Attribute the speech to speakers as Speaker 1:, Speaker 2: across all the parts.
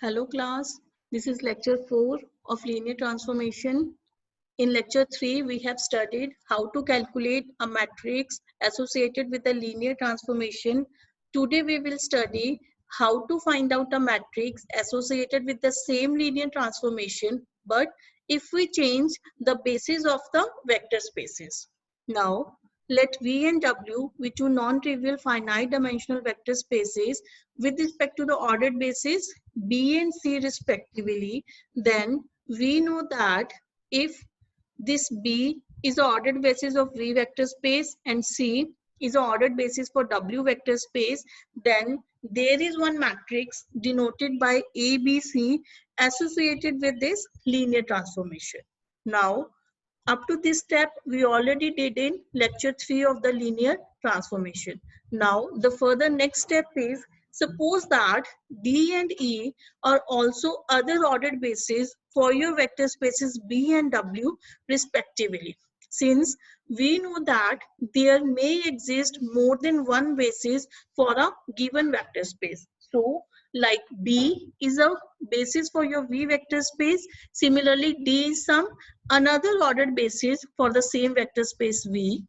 Speaker 1: Hello class, this is lecture 4 of linear transformation. In lecture 3, we have studied how to calculate a matrix associated with a linear transformation. Today we will study how to find out a matrix associated with the same linear transformation, but if we change the basis of the vector spaces. Now, let V and W be two non-trivial finite dimensional vector spaces with respect to the ordered basis B and C respectively. Then we know that if this B is the ordered basis of V vector space and C is the ordered basis for W vector space, then there is one matrix denoted by ABC associated with this linear transformation. Now, up to this step, we already did in lecture 3 of the linear transformation. Now, the further next step is, suppose that D and E are also other ordered bases for your vector spaces B and W respectively. Since we know that there may exist more than one basis for a given vector space. So, like B is a basis for your V vector space. Similarly, D is some another ordered basis for the same vector space V,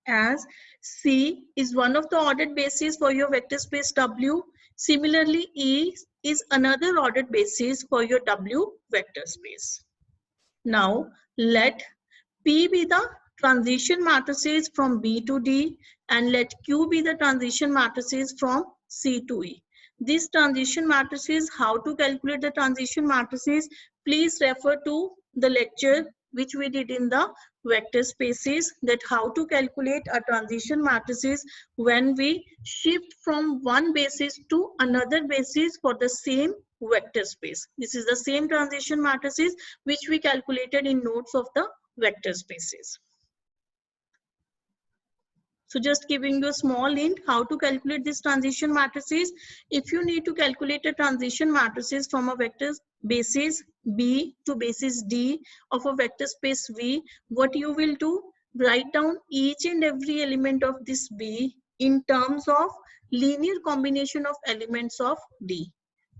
Speaker 1: as C is one of the ordered bases for your vector space W. Similarly, E is another ordered basis for your W vector space. Now, let P be the transition matrices from B to D and let Q be the transition matrices from C to E. These transition matrices, how to calculate the transition matrices, please refer to the lecture which we did in the vector spaces, that how to calculate a transition matrices when we shift from one basis to another basis for the same vector space. This is the same transition matrices which we calculated in notes of the vector spaces. So just giving you a small hint how to calculate this transition matrices. If you need to calculate a transition matrices from a vector basis B to basis D of a vector space V, what you will do, write down each and every element of this B in terms of linear combination of elements of D.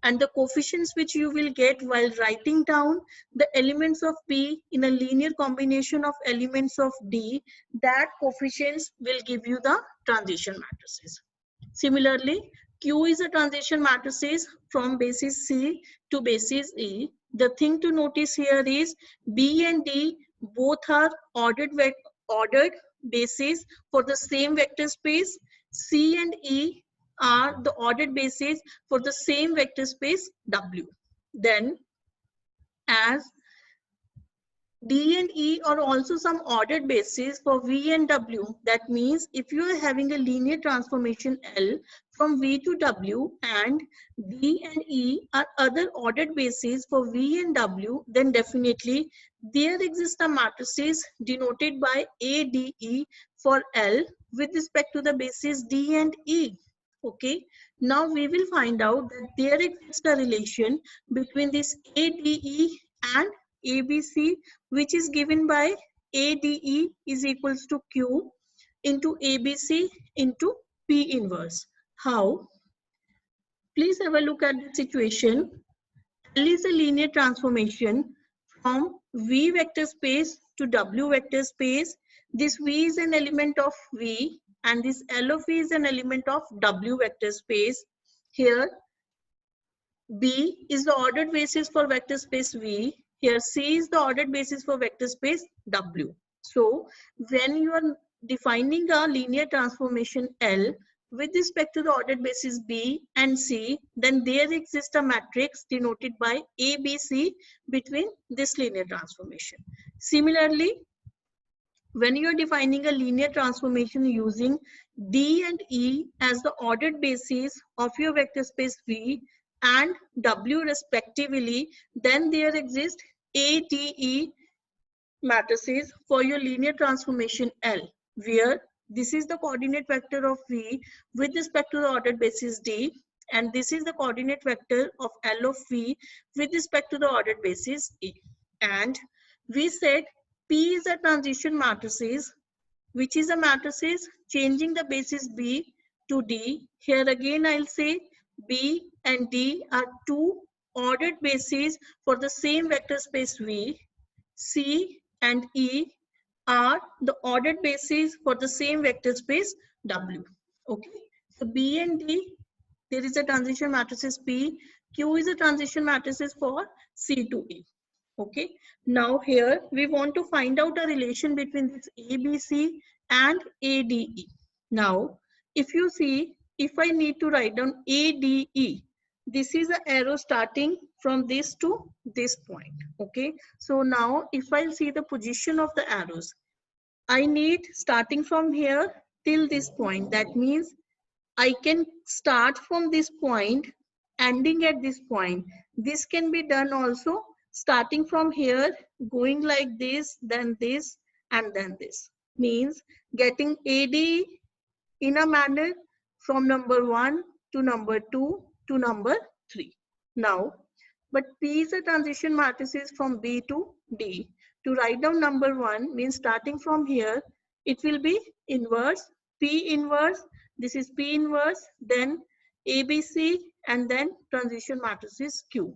Speaker 1: And the coefficients which you will get while writing down the elements of P in a linear combination of elements of D, that coefficients will give you the transition matrices. Similarly, Q is a transition matrices from basis C to basis E. The thing to notice here is B and D both are ordered bases for the same vector space. C and E are the ordered bases for the same vector space W. Then, as D and E are also some ordered bases for V and W. That means if you are having a linear transformation L from V to W and D and E are other ordered bases for V and W, then definitely there exist a matrices denoted by ADE for L with respect to the bases D and E. Okay, now we will find out that there exists a relation between this ADE and ABC, which is given by ADE is equals to Q into ABC into P inverse. How? Please have a look at the situation. L is a linear transformation from V vector space to W vector space. This V is an element of V and this L of V is an element of W vector space. Here B is the ordered basis for vector space V. Here C is the ordered basis for vector space W. So when you are defining a linear transformation L with respect to the ordered basis B and C, then there exists a matrix denoted by ABC between this linear transformation. Similarly, when you are defining a linear transformation using D and E as the ordered basis of your vector space V and W respectively, then there exist ADE matrices for your linear transformation L, where this is the coordinate vector of V with respect to the ordered basis D, and this is the coordinate vector of L of V with respect to the ordered basis E. And we said P is a transition matrices, which is a matrices changing the basis B to D. Here again I'll say B and D are two ordered bases for the same vector space V. C and E are the ordered bases for the same vector space W. Okay. So B and D, there is a transition matrices P. Q is a transition matrices for C to E. Okay. Now here we want to find out a relation between this ABC and ADE. Now, if you see, if I need to write down ADE, this is the arrow starting from this to this point. Okay. So now if I see the position of the arrows, I need starting from here till this point. That means I can start from this point, ending at this point. This can be done also starting from here, going like this, and then this. Means getting AD in a manner from number 1 to number 2 to number 3. Now, but P is a transition matrices from B to D. To write down number 1 means starting from here, it will be inverse, P inverse, this is P inverse, then ABC, and then transition matrices Q.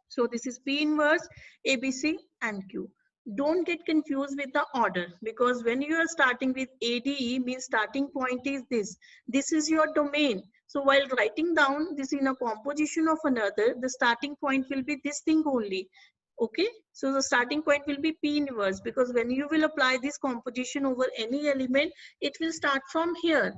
Speaker 1: So this is P inverse, ABC, and Q. Don't get confused with the order, because when you are starting with ADE means starting point is this. This is your domain. So while writing down this in a composition of another, the starting point will be this thing only. Okay, so the starting point will be P inverse, because when you will apply this composition over any element, it will start from here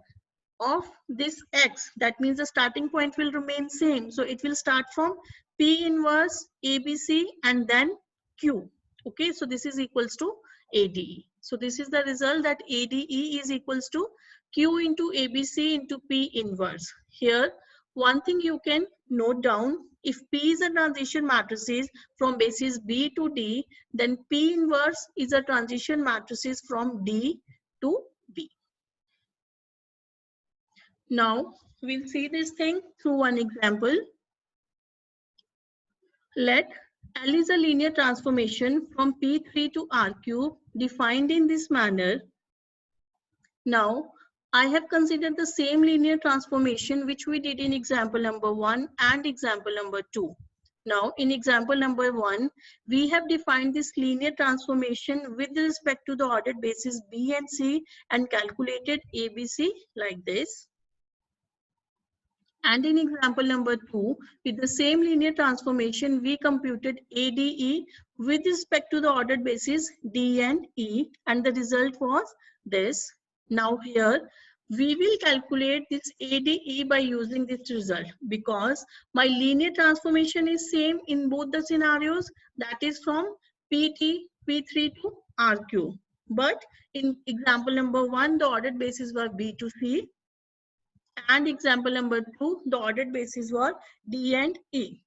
Speaker 1: of this X. That means the starting point will remain same. So it will start from P inverse ABC and then Q. Okay, so this is equals to ADE. So this is the result, that ADE is equals to Q into ABC into P inverse. Here, one thing you can note down, if P is a transition matrices from basis B to D, then P inverse is a transition matrices from D to B. Now, we'll see this thing through one example. Let L is a linear transformation from P3 to R cube defined in this manner. Now, I have considered the same linear transformation which we did in example number 1 and example number 2. Now, in example number 1, we have defined this linear transformation with respect to the ordered basis B and C and calculated ABC like this. And in example number 2, with the same linear transformation, we computed ADE with respect to the ordered basis D and E, and the result was this. Now here, we will calculate this ADE by using this result, because my linear transformation is same in both the scenarios, that is from P3 to RQ. But in example number 1, the ordered basis were B to C. And example number 2, the ordered basis were D and E.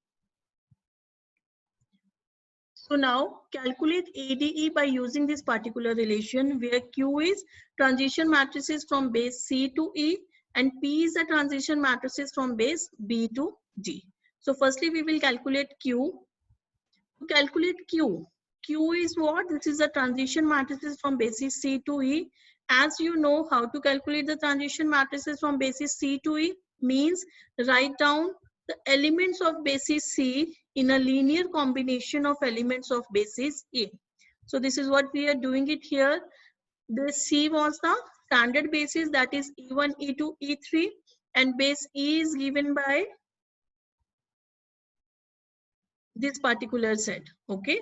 Speaker 1: So now calculate ADE by using this particular relation, where Q is transition matrices from base C to E and P is the transition matrices from base B to D. So firstly we will calculate Q. To calculate Q is what? This is the transition matrices from basis C to E. As you know how to calculate the transition matrices from basis C to E, means write down the elements of basis C in a linear combination of elements of basis E. So this is what we are doing it here. Base C was the standard basis, that is E1, E2, E3, and base E is given by this particular set. Okay.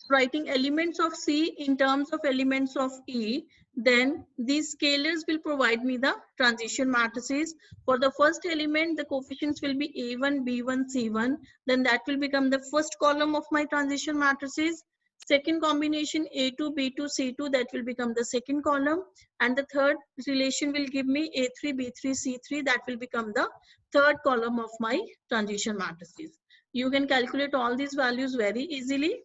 Speaker 1: Writing elements of C in terms of elements of E, then these scalars will provide me the transition matrices. For the first element, the coefficients will be A1, B1, C1. Then that will become the first column of my transition matrices. Second combination A2, B2, C2, that will become the second column. And the third relation will give me A3, B3, C3, that will become the third column of my transition matrices. You can calculate all these values very easily.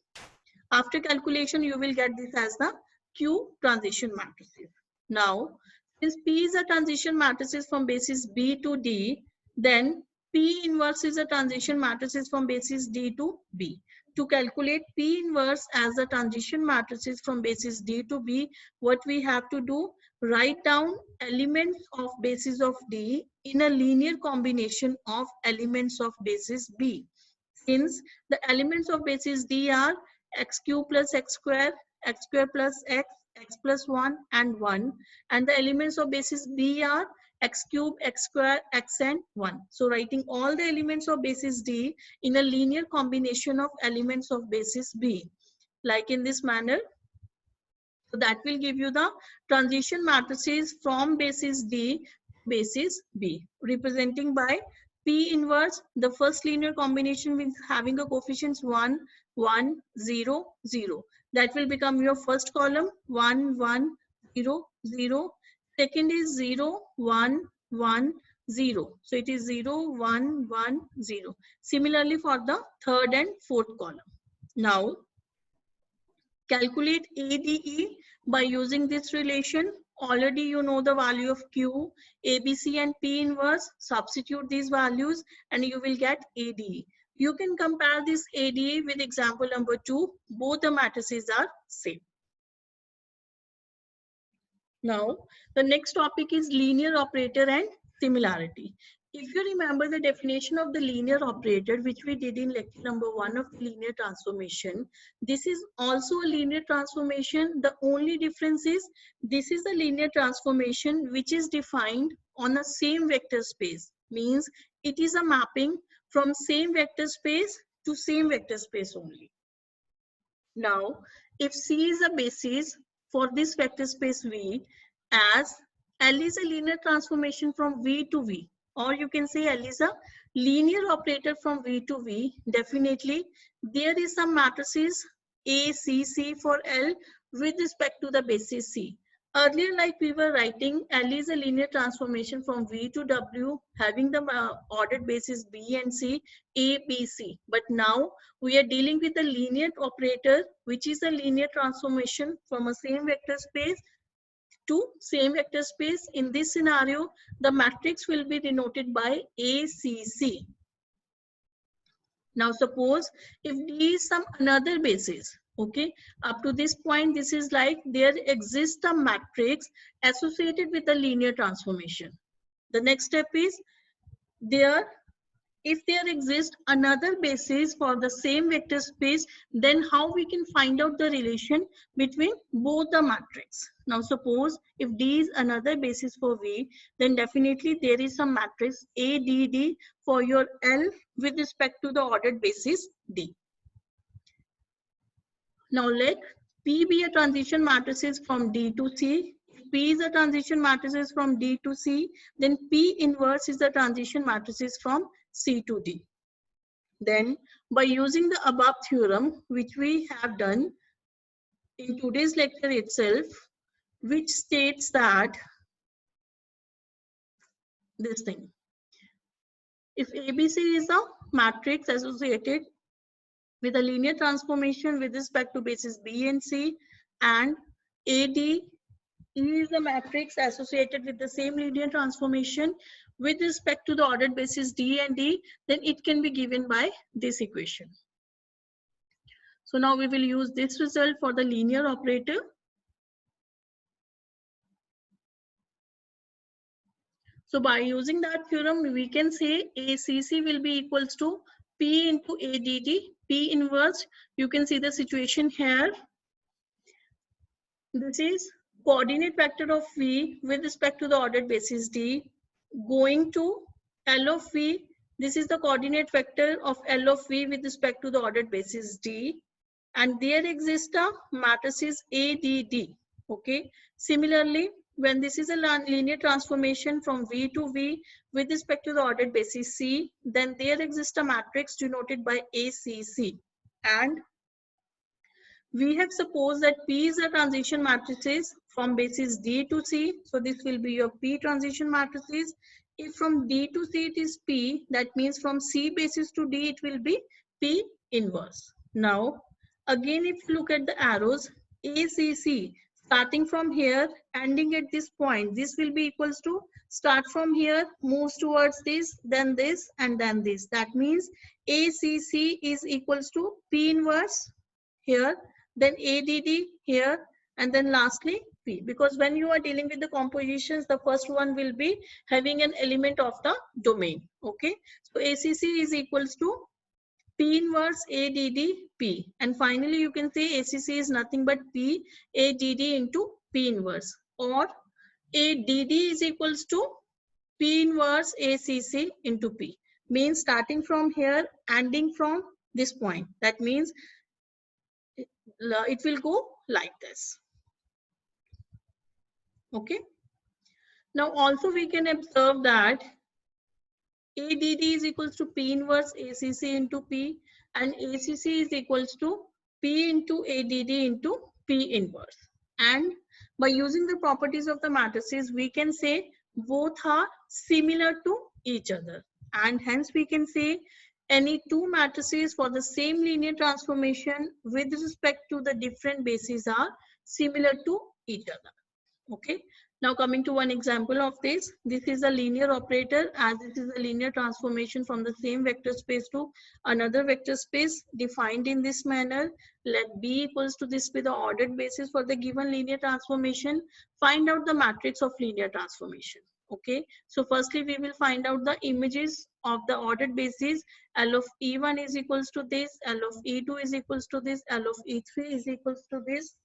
Speaker 1: After calculation, you will get this as the Q transition matrices. Now, since P is a transition matrices from basis B to D, then P inverse is a transition matrices from basis D to B. To calculate P inverse as the transition matrices from basis D to B, what we have to do? Write down elements of basis of D in a linear combination of elements of basis B. Since the elements of basis D are x cube plus x square plus x plus 1 and 1, and the elements of basis B are x cube, x square, x and 1. So writing all the elements of basis D in a linear combination of elements of basis B, like in this manner. So that will give you the transition matrices from basis D to basis B, representing by P inverse, the first linear combination with having a coefficients 1, 1, 0, 0. That will become your first column, 1, 1, 0, 0. Second is 0, 1, 1, 0. So it is 0, 1, 1, 0. Similarly for the third and fourth column. Now, calculate ADE by using this relation. Already you know the value of Q, ABC and P inverse. Substitute these values and you will get ADE. You can compare this ADE with example number 2. Both the matrices are same. Now, the next topic is linear operator and similarity. If you remember the definition of the linear operator, which we did in lecture number 1 of linear transformation, this is also a linear transformation. The only difference is this is a linear transformation which is defined on a same vector space. Means it is a mapping from same vector space to same vector space only. Now, if C is a basis for this vector space V, as L is a linear transformation from V to V, or you can say L is a linear operator from V to V, definitely there is some matrices A, C, C for L with respect to the basis C. Earlier, like we were writing, L is a linear transformation from V to W having the ordered basis B and C, A, B, C. But now we are dealing with the linear operator, which is a linear transformation from a same vector space to same vector space. In this scenario, the matrix will be denoted by ACC. Now suppose if D is some another basis, okay, up to this point this is like there exists a matrix associated with a linear transformation. The next step is if there exists another basis for the same vector space, then how we can find out the relation between both the matrix. Now suppose if D is another basis for V, then definitely there is some matrix ADD for your L with respect to the ordered basis D. Now let P be a transition matrices from D to C. If P is a transition matrices from D to C, then P inverse is the transition matrices from C to D. Then by using the above theorem, which we have done in today's lecture itself, which states that this thing, if ABC is a matrix associated with a linear transformation with respect to basis B and C, and AD is a matrix associated with the same linear transformation with respect to the ordered basis D and D, then it can be given by this equation. So now we will use this result for the linear operator. So by using that theorem, we can say ACC will be equals to P into ADD, P inverse. You can see the situation here. This is coordinate vector of V with respect to the ordered basis D going to L of V. This is the coordinate vector of L of V with respect to the ordered basis D. And there exists a matrices ADD. Okay. Similarly, when this is a linear transformation from V to V with respect to the ordered basis C, then there exists a matrix denoted by ACC. And we have supposed that P is a transition matrices from basis D to C. So this will be your P transition matrices. If from D to C it is P, that means from C basis to D it will be P inverse. Now, again, if you look at the arrows, ACC starting from here, ending at this point, this will be equals to start from here, moves towards this, and then this. That means ACC is equals to P inverse here, then ADD here, and then lastly P, because when you are dealing with the compositions, the first one will be having an element of the domain. Okay, so ACC is equals to P inverse ADD P, and finally you can say ACC is nothing but P ADD into P inverse, or ADD is equals to P inverse ACC into P, means starting from here, ending from this point. That means it will go like this. Okay. Now also we can observe that ADD is equals to P inverse ACC into P, and ACC is equals to P into ADD into P inverse. And by using the properties of the matrices, we can say both are similar to each other, and hence we can say any two matrices for the same linear transformation with respect to the different bases are similar to each other. Okay, now coming to one example of this. This is a linear operator, as it is a linear transformation from the same vector space to another vector space defined in this manner. Let B equals to this be the ordered basis for the given linear transformation. Find out the matrix of linear transformation. Okay, so firstly we will find out the images of the ordered basis. L of E1 is equals to this, L of E2 is equals to this, L of E3 is equals to this.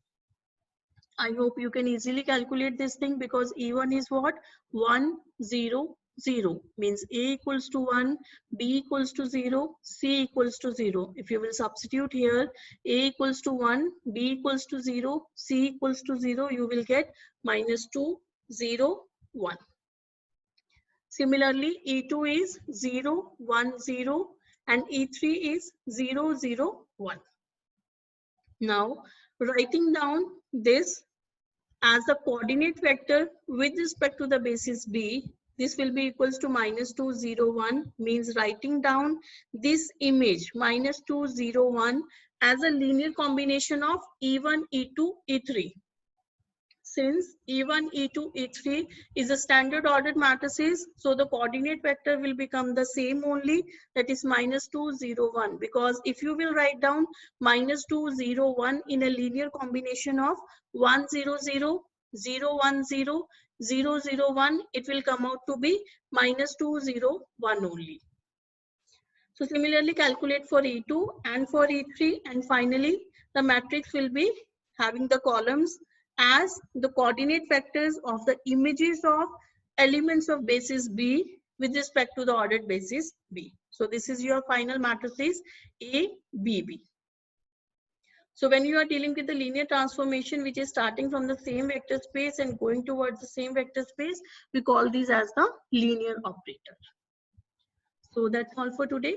Speaker 1: I hope you can easily calculate this thing, because E1 is what? 1, 0, 0. Means A equals to 1, B equals to 0, C equals to 0. If you will substitute here, A equals to 1, B equals to 0, C equals to 0, you will get -2, 0, 1. Similarly, E2 is 0, 1, 0, and E3 is 0, 0, 1. Now, writing down this as a coordinate vector with respect to the basis B, this will be equals to -2, 0, 1, means writing down this image -2, 0, 1 as a linear combination of E1, E2, E3. Since E1, E2, E3 is a standard ordered matrices, so the coordinate vector will become the same only, that is -2, 0, 1. Because if you will write down -2, 0, 1 in a linear combination of 1, 0, 0, 0, 1, 0, 0, 0, 1, it will come out to be -2, 0, 1 only. So similarly calculate for E2 and for E3, and finally the matrix will be having the columns as the coordinate vectors of the images of elements of basis B with respect to the ordered basis B. So this is your final matrices A, B, B. So when you are dealing with the linear transformation which is starting from the same vector space and going towards the same vector space, we call these as the linear operator. So that's all for today.